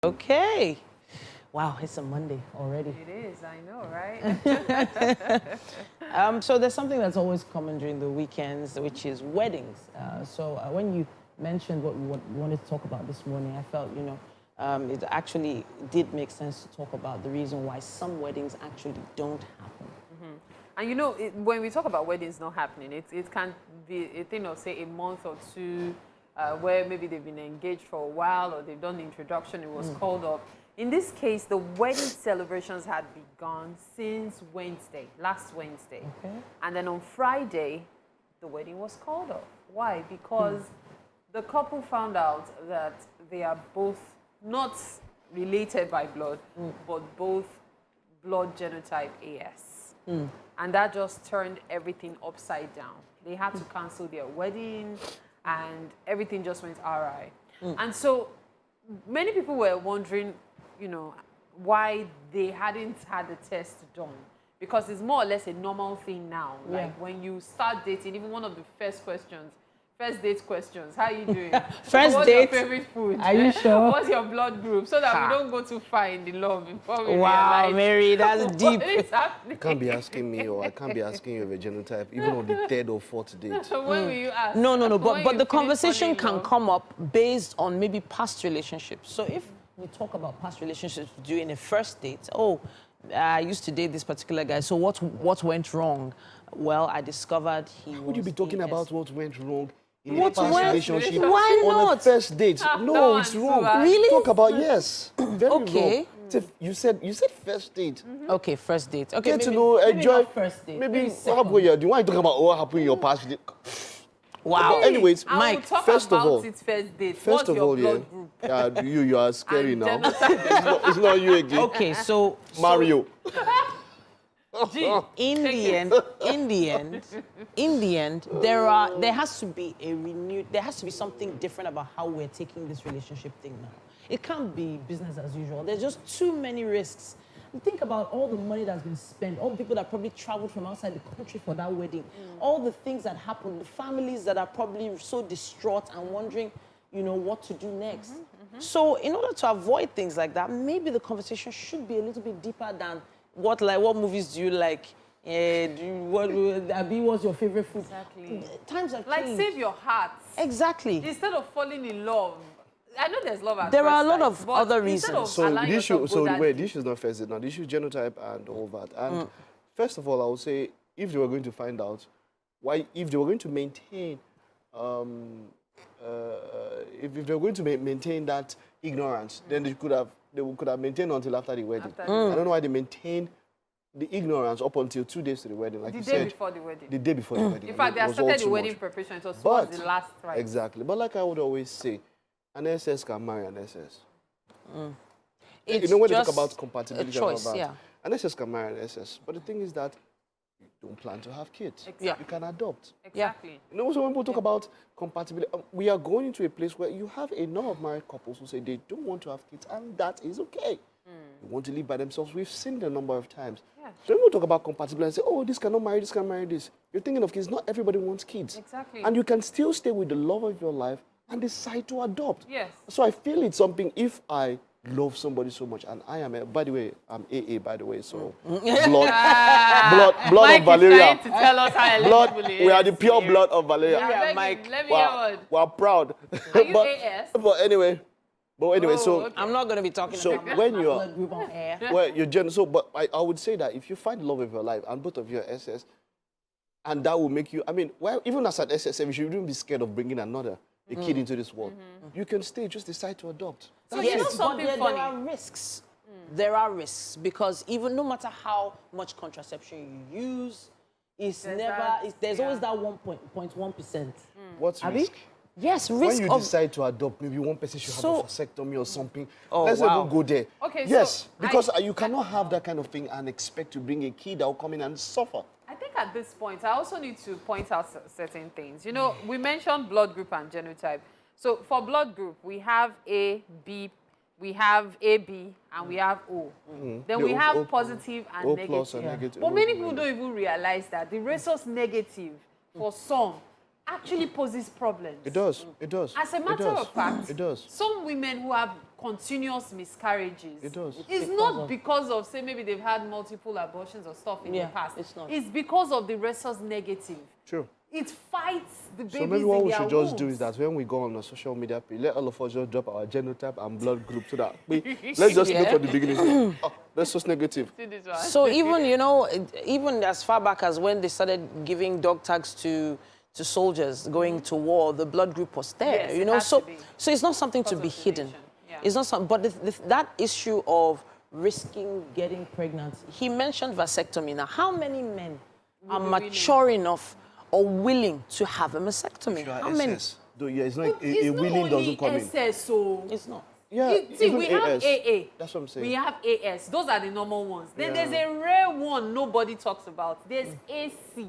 Okay. Wow, it's a Monday already. It is, I know, right? So there's something that's always common during the weekends, which is weddings. When you mentioned what we wanted to talk about this morning, I felt, it actually did make sense to talk about the reason why some weddings actually don't happen. And when we talk about weddings not happening, it can be a thing of, say, a month or two, where maybe they've been engaged for a while or they've done the introduction, it was called off. In this case, the wedding celebrations had begun since last Wednesday. Okay. And then on Friday, the wedding was called off. Why? Because the couple found out that they are both not related by blood, but both blood genotype AS. And that just turned everything upside down. They had to cancel their wedding, and everything just went awry. And so many people were wondering, why they hadn't had the test done. Because it's more or less a normal thing now. Yeah. Like when you start dating, even one of the first date questions, how are you doing? First What's date? your favorite food? Are you sure? What's your blood group? So that we don't go too far in the love before we Wow, realize Mary, that's deep. what is happening. You can't be asking me, or I can't be asking you of a genotype, even on the third or fourth date. So when will you ask? No. When But you the finish conversation falling in can love? come up based on maybe past relationships. So if we talk about past relationships during a first date, I used to date this particular guy, so what went wrong? Well, I discovered he Would you be talking about what went wrong in a What past went- relationship Why on a not? first date? that No, one it's too, wrong. Really? Talk about yes. Very Okay. wrong. You said first date. Okay, first date. Okay, Get to maybe- know, maybe enjoy. not first date. Maybe second. how about you? Do you want to talk about what happened in your past? Wow. But anyways, I will Mike, talk first of about all- it first date. First What's of your all, blood group? you are scary And now. genotype. It's not you again. Okay, so Mario. in the end, there has to be something different about how we're taking this relationship thing now. It can't be business as usual. There's just too many risks. Think about all the money that's been spent, all the people that probably traveled from outside the country for that wedding, all the things that happened, the families that are probably so distraught and wondering, what to do next. So in order to avoid things like that, maybe the conversation should be a little bit deeper than what movies do you like? What's your favorite food? Exactly. Times are Like, changed. save your heart. Exactly. Instead of falling in love. I know there's love at There are a first lot sight, of but other instead of reasons. So allowing the issue, yourself go that wait, deep- the issue is not first date now. The issue is genotype and all that. And first of all, I would say if they were going to find out if they were going to maintain, if they were going to maintain that ignorance, then they could have maintained until after the wedding. After the wedding. I don't know why they maintained the ignorance up until 2 days to the wedding, like the you day said. before the wedding. The day before the wedding. In fact, they It had was all started the too wedding much. preparation. It was But towards the last right. exactly. But like I would always say, an SS can marry an SS. It's When you talk just about compatibility a choice, and all that, yeah. an SS can marry an SS. But the thing is that you don't plan to have kids. Exactly. Yeah. You can adopt. Exactly. So when people talk about compatibility, we are going into a place where you have a number of married couples who say they don't want to have kids, and that is okay. They want to live by themselves. We've seen them a number of times. Yeah. So when we talk about compatibility and say, oh, this cannot marry this, can marry this, you're thinking of kids. Not everybody wants kids. Exactly. And you can still stay with the love of your life and decide to adopt. Yes. So I feel it's something, if I love somebody so much, and I am, by the way, I'm AA, by the way, so blood Mike of Valeria. is trying to tell us how Blood, eligible he we are is. the pure blood of Valeria. Yeah, Mike. Let me hear one. We're proud. Are you AS? But anyway, so okay. I'm not going to be talking So about when my you are- blood group on air. well, you're generous. So, but I would say that if you find love of your life and both of you are SS, and that will make you, even as an SS, you shouldn't be scared of bringing a kid into this world. You can stay, just decide to adopt. So That's you know it. something but funny? there are risks. There are risks because even no matter how much contraception you use, there's always that 1.1%. What's Abi? risk? Yes, When risk you of decide to adopt, maybe one person should have So- a vasectomy or something. Oh, Let's wow. even go there. Okay, yes, so because you cannot have that kind of thing and expect to bring a kid that will come in and suffer. I think at this point, I also need to point out certain things. We mentioned blood group and genotype. So for blood group, we have A, B, we have AB, and we have O. Then The we have O- positive and O negative. plus and negative. But many people don't even realize that the rhesus negative for some actually poses problems. It does. It does. As a It matter does. of fact, It does. some women who have continuous miscarriages. It does. It's not because of, say, maybe they've had multiple abortions or stuff in the past. It's not. It's because of the rhesus negative. True. It fights the babies So maybe what in we their should just do wombs. is that when we go on a social media page, let all of us just drop our genotype and blood group so that let's just know from the beginning. Oh, that's just negative. See this one? So even, you know, even as far back as when they started giving dog tags to soldiers going to war, the blood group was there, Yes, you it know. has So to be. so it's not something to Because be of the hidden. nation. Yeah. It's not something, but that issue of risking getting pregnant, he mentioned vasectomy. Now, how many men are be willing? mature enough or willing to have a mastectomy? You are How many? SS. Though, yeah, it's not But it's a not willing only doesn't come in. SS, so It's not. Yeah, see, even we have AS. AA. That's what I'm saying. We have AS. Those are the normal ones. Then Yeah. there's a rare one nobody talks about. There's AC.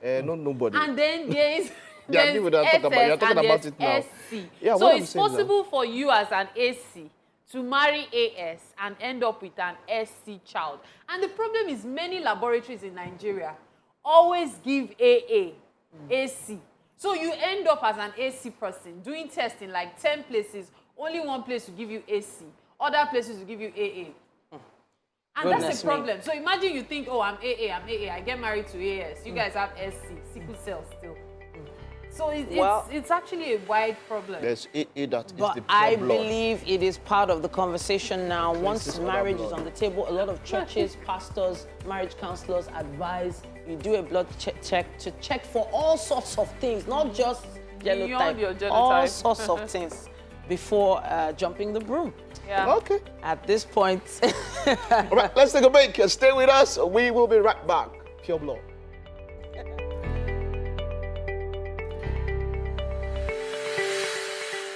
Not nobody. And then there is Yeah, there's people that talk about- you're SS talking and about there's it now. SC. Yeah, So what I'm it's saying now. possible for you as an AC to marry AS and end up with an SC child. And the problem is many laboratories in Nigeria always give AA, AC. So you end up as an AC person doing testing like 10 places, only one place will give you AC, other places will give you AA. And that's Goodness the me. problem. So imagine you think, oh, I'm AA, I get married to AS. You guys have SC, sickle cell still. So it's actually a wide problem. There's AA that is But the pure I blood. believe it is part of the conversation now. Once is other marriage blood. is on the table, a lot of churches, pastors, marriage counselors advise you do a blood check to check for all sorts of things, not just Beyond your genotype, all genotype. sorts of things before jumping the broom. Yeah. Okay. At this point, All right, let's take a break. Stay with us. We will be right back. Pure blood.